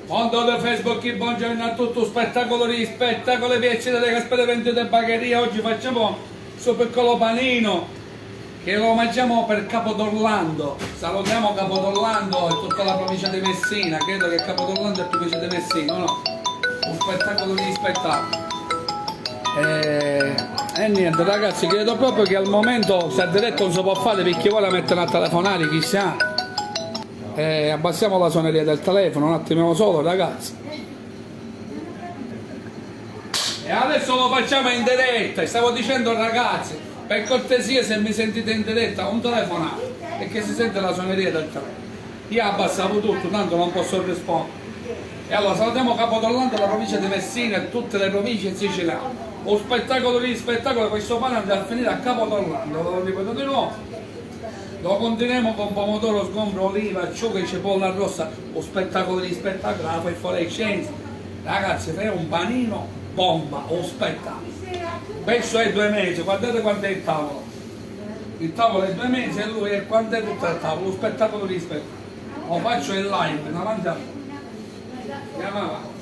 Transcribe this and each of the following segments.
Mondo di Facebook, buongiorno a tutti, spettacolo di spettacolo, piacere delle caspere vendute bagheria. Oggi facciamo questo piccolo panino che lo mangiamo per Capodorlando. Salutiamo Capodorlando e tutta la provincia di Messina, credo che Capodorlando è provincia di Messina, no? Un spettacolo di spettacolo. E niente ragazzi, credo proprio che al momento se a diretta non si può fare perché vuole mettere a telefonare chissà. Abbassiamo la suoneria del telefono un attimo solo ragazzi. E adesso lo facciamo in diretta. Stavo dicendo ragazzi, per cortesia se mi sentite in diretta non telefonate perché si sente la suoneria del telefono. Io abbassavo tutto, tanto non posso rispondere. E allora salutiamo Capodorlando, la provincia di Messina e tutte le province in Sicilia. Un spettacolo di spettacolo, questo pane andrà a finire a Capodorlando, lo ripeto di nuovo. Lo continuiamo con pomodoro, sgombro, oliva, acciughe, cipolla rossa, un spettacolo di spettacolo, la fosforescenza. Ragazzi, fai un panino bomba, un spettacolo. Questo è 2 mesi, guardate quanto è il tavolo. Il tavolo è 2 mesi e lui è quanto è tutto il tavolo, un spettacolo di spettacolo. Lo faccio in live, davanti a me. Andiamo avanti.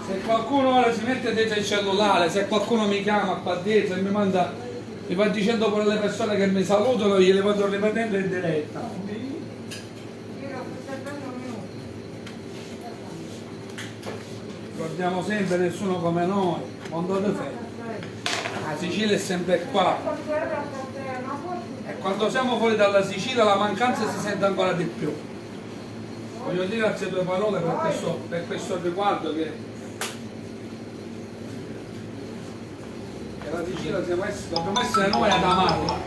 Se qualcuno ora si mette dietro il cellulare, se qualcuno mi chiama qua dietro e mi va dicendo per le persone che mi salutano, gliele vado ripetendo in diretta. Ricordiamo sempre nessuno come noi, mondo di fede. La Sicilia è sempre qua. E quando siamo fuori dalla Sicilia la mancanza si sente ancora di più. Voglio dire altre 2 parole per questo riguardo che la Sicilia dobbiamo essere noi ad amarla.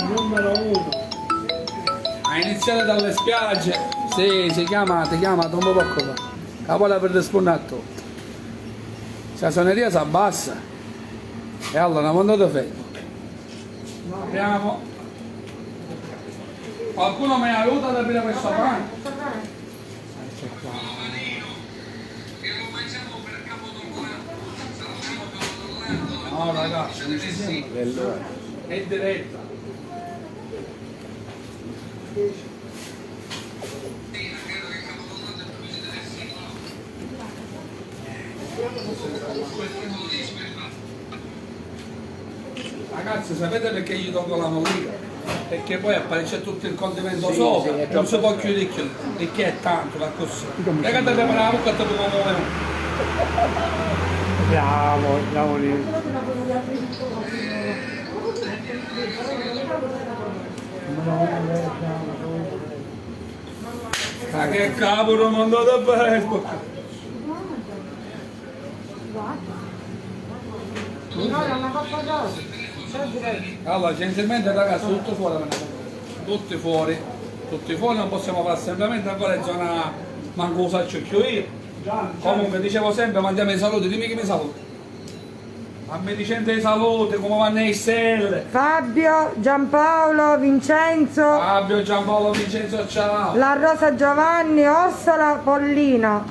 Numero 1. A iniziare dalle spiagge. Sì, si chiama un po' qua. Capola per rispondere a tutto. Se la suoneria si abbassa. E allora non andate Facebook. Apriamo. Qualcuno mi aiuta ad aprire questo pane? No ragazzi, non ci siamo. È diretta. Ragazzi, sapete perché gli tolgo la mollina? Perché poi appare tutto il condimento sopra, non si può chiudere perché è tanto la così. Ragazzi, preparare la bocca e te lo muovo. Bravo lì. Ma che cavolo mi andate a Facebook? Allora, gentilmente ragazzi, tutto fuori, tutti fuori, non possiamo fare semplicemente ancora in zona manco faccio più io. Comunque dicevo sempre mandiamo i saluti, dimmi chi mi saluta. Ma mi dicendo i saluti, come vanno i stelle? Fabio, Giampaolo, Vincenzo. Fabio, Giampaolo, Vincenzo, ciao. La Rosa Giovanni, Ossola, Pollino.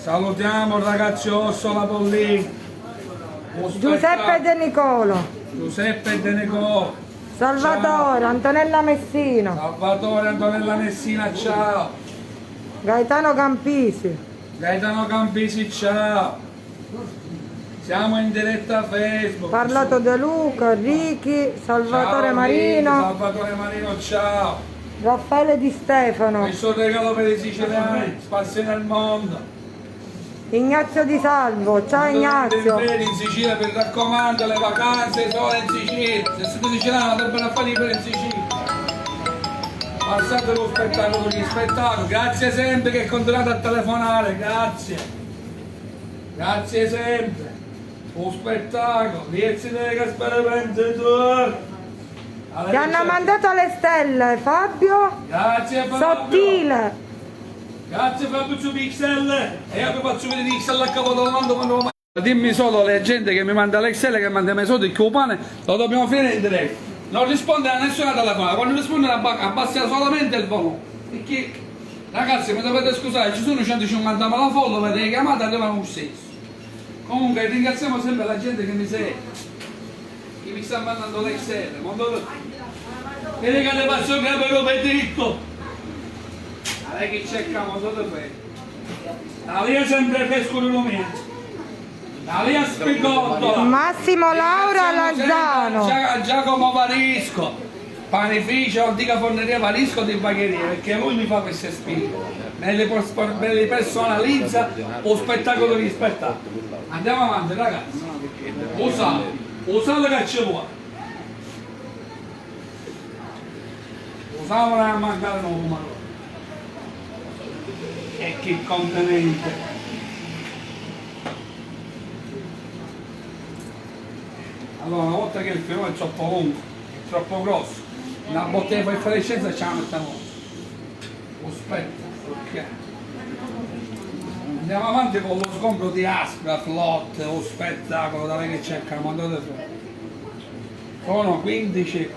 Salutiamo ragazzi Ossola, Pollino. Giuseppe De Nicolo. Giuseppe De Nicolo. Salvatore, ciao. Antonella Messino. Salvatore, Antonella Messina, ciao. Gaetano Campisi. Gaetano Campisi, ciao. Siamo in diretta a Facebook. Parlato De Luca, Ricky, Salvatore Ciao, Marino. Salvatore Marino, ciao. Raffaele Di Stefano. Questo regalo per i siciliani, spazio nel mondo. Ignazio Di Salvo. Ciao Ignazio. In Sicilia, mi raccomando, le vacanze sono in Sicilia. Se siete siciliani, dovrebbero fare per in Sicilia. Passate lo spettacolo di spettacolo. Grazie sempre che continuate a telefonare, grazie. Grazie sempre. Un spettacolo, 10 che spero Ti hanno mandato le stelle, Fabio. Grazie Fabio. Sottile. Grazie Fabio su Pixel. E io vi faccio vedere Pixel a Capodorlando quando lo. Dimmi solo le gente che mi manda l'Excel che manda i miei soldi, che il pane lo dobbiamo finire in diretta. Non risponde a nessuna telefonata, quando risponde abbassa solamente il volume. Perché ragazzi mi dovete scusare, ci sono 150.000 follower, le chiamate arrivano lo stesso. Comunque ringraziamo sempre la gente che mi segue. Chi mi sta mandando le stelle? Vedi che ne passo il capello pedicco. Lei che cerca mondo di freddo. La via sempre fresco di lumina. La via spigottola. Massimo Laura Lazzano. Giacomo Varisco. Panificio, antica forneria Varisco di Bagheria, perché lui mi fa queste spine. Me le personalizza o spettacolo di spettacolo. Andiamo avanti ragazzi. Usate che ci vuole. Usavano a mancare nuovo. E che contenente. Allora, una volta che il filone è troppo lungo, è troppo grosso, una bottega di effervescenza ce la mettiamo. Aspetta, ok. Andiamo avanti con lo sgombro di Aspra, Flot, lo spettacolo, da lei che cerca il mondo del fuoco. Sono 15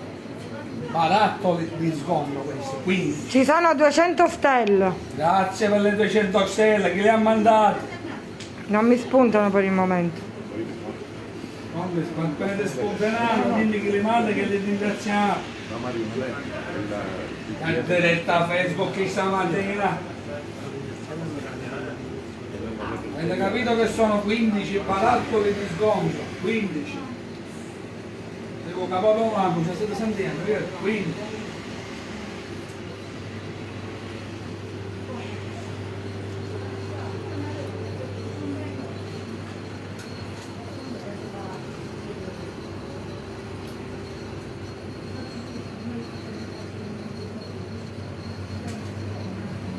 barattoli di sgombro questi, 15. Ci sono 200 stelle. Grazie per le 200 stelle, chi le ha mandate? Non mi spuntano per il momento. Appena ti spunteranno, dimmi chi li manda che li ringraziamo. In diretta a Facebook questa mattina. Avete capito che sono 15 barattoli di sgombro? 15. Dico capo l'anno, se state sentendo, 15.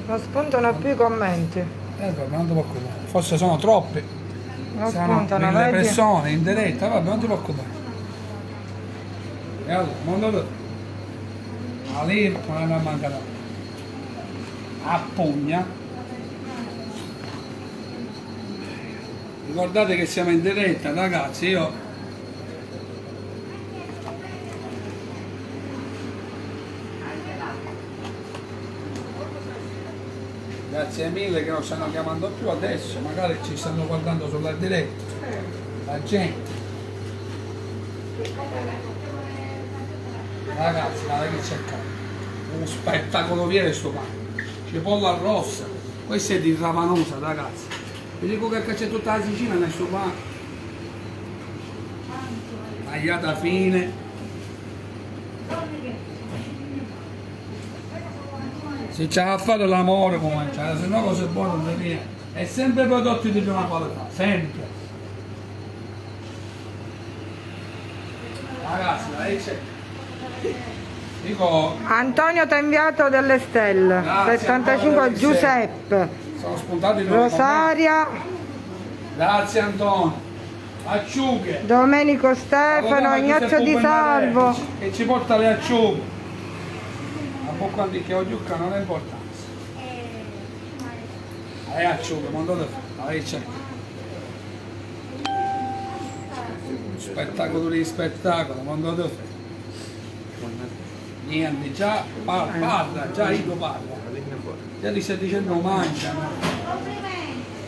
Non spuntano più i commenti. Non ti preoccupare. Forse sono troppi. Non Sono spuntano, mille vedi? persone in diretta, vabbè, non ti preoccupare. E allora, mondo tutto. Ma lì non è mancato. A Pugna. Ricordate che siamo in diretta, ragazzi, io grazie mille che non stanno chiamando più adesso, magari ci stanno guardando sulla diretta. La gente. Ragazzi, guarda che c'è qua. Un spettacolo viene sto pane. Cipolla rossa. Questo è di Ravanosa, ragazzi. Vi dico che c'è tutta la Sicilia nel suo pane. Tagliata fine. Se c'è a fare l'amore come c'è, se no cose buone non viene. È sempre prodotti di prima qualità, sempre. Ragazzi, lei c'è. Dico, Antonio ti ha inviato delle stelle. Grazie, 75 Antonio, Giuseppe. sono spuntati i nuovi Rosaria. commenti. Grazie Antonio. Acciughe. Domenico Stefano. Ignazio Di Salvo. Che ci porta le acciughe. A poco anche che oggi non ha importanza. Lei acciughe, mondo da fare. Lei c'è. Spettacolo di spettacolo, mondo da fare. Niente, già parla, già io parlo. Già ti stai dicendo mangia.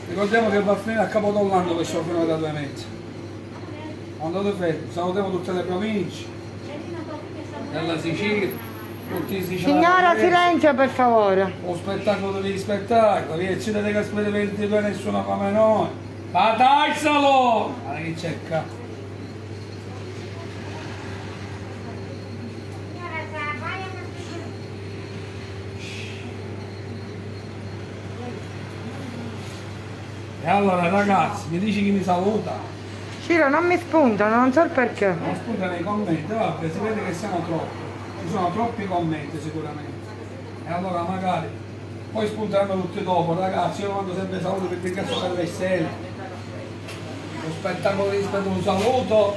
Ricordiamo che va a finire a Capodollando questo fino da 2 mesi. Mondo da fare, salutiamo tutte le province della Sicilia, tutti i siciliani. Signora, silenzio per favore. Un spettacolo di spettacoli, e ci dite che spende 22 nessuno come noi. Batazzalo! Guarda che c'è qua. E allora ragazzi, mi dici chi mi saluta? Ciro, non mi spuntano, non so il perché. Non spunta nei commenti, vabbè, si vede che siamo troppi. Ci sono troppi commenti sicuramente. E allora magari poi spunteranno tutti dopo, ragazzi, io mando sempre saluto per ringrazio per le stelle. Un spettacolo di spettacolo, un saluto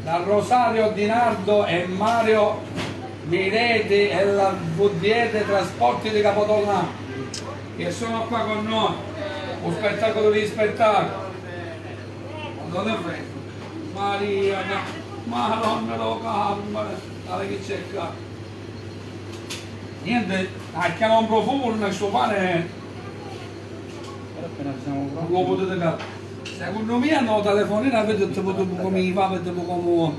da Rosario Dinardo e Mario Mireti e la VDR Trasporti di Capodollano che sono qua con noi. Un spettacolo di spettacolo. Dove prendo? Maria, Madonna lo calma, dai che c'è qua. Niente, anche non profumo nel suo pane. Appena siamo pronti. Lo potete fare. Secondo me hanno telefonino a vedere dopo come mi va, dopo come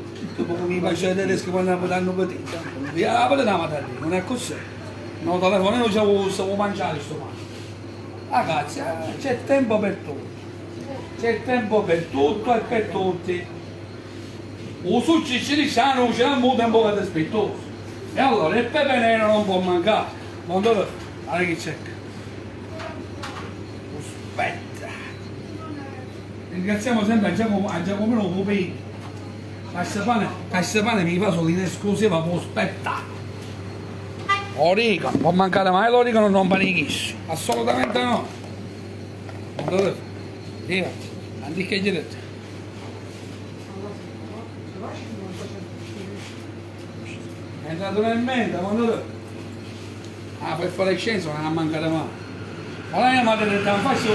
mi faccio i tedeschi quando danno petita. Via, la la mattina, non è così. No, telefonino stavo mangiare sto male. Ragazzi, c'è tempo per tutto. C'è tempo per tutto e per tutti. Un successo di sano c'è un tempo che è rispettoso. E allora il pepe nero non può mancare. Guarda che c'è. Aspetta. Ringraziamo sempre a Giacomino Copini. Cassapane mi fa solo in esclusiva per spettacolo. Origano, può mancare mai l'origano non panichissimo. Assolutamente no. Guardate, dirati, anziché direte. È entrato nel mente, guardate. Ah, per fare scienza non ha mancato mai. Ora mia madre ha detto, faccio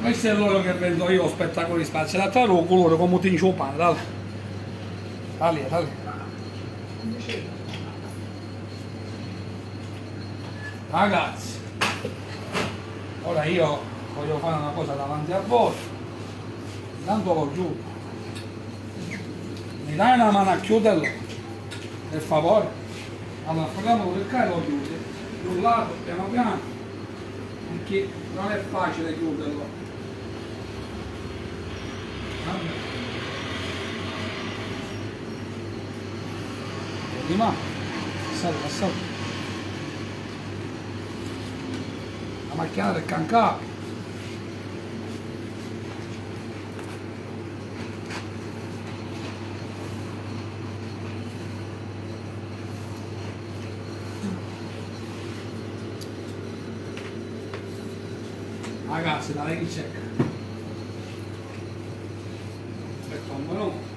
questo è l'oro che vendo io, spettacoli spazi. La trovo il colore come ti dice il pane, dai. Dai. Ragazzi, ora io voglio fare una cosa davanti a voi. Intanto lo giuro. Mi dai una mano a chiuderlo? Per favore? Allora, proviamo per qua e lo chiude. Da un lato, piano piano, perché non è facile chiuderlo. Di mano, passate. La macchina del cancà. Ragazzi, dai che c'è. Aspetta un po'.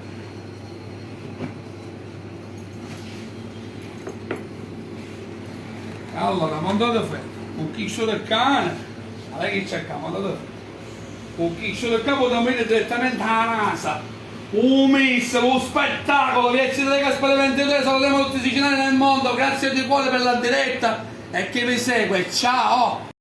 Allora, mandate freddo, un chiccio del cane, allora che c'è qua, mandate freddo. Un chiccio del capo da venire direttamente alla NASA. Un miss, lo spettacolo, vi accedete che per 23, salutiamo tutti i siciliani nel mondo, grazie di cuore per la diretta e chi vi segue, ciao!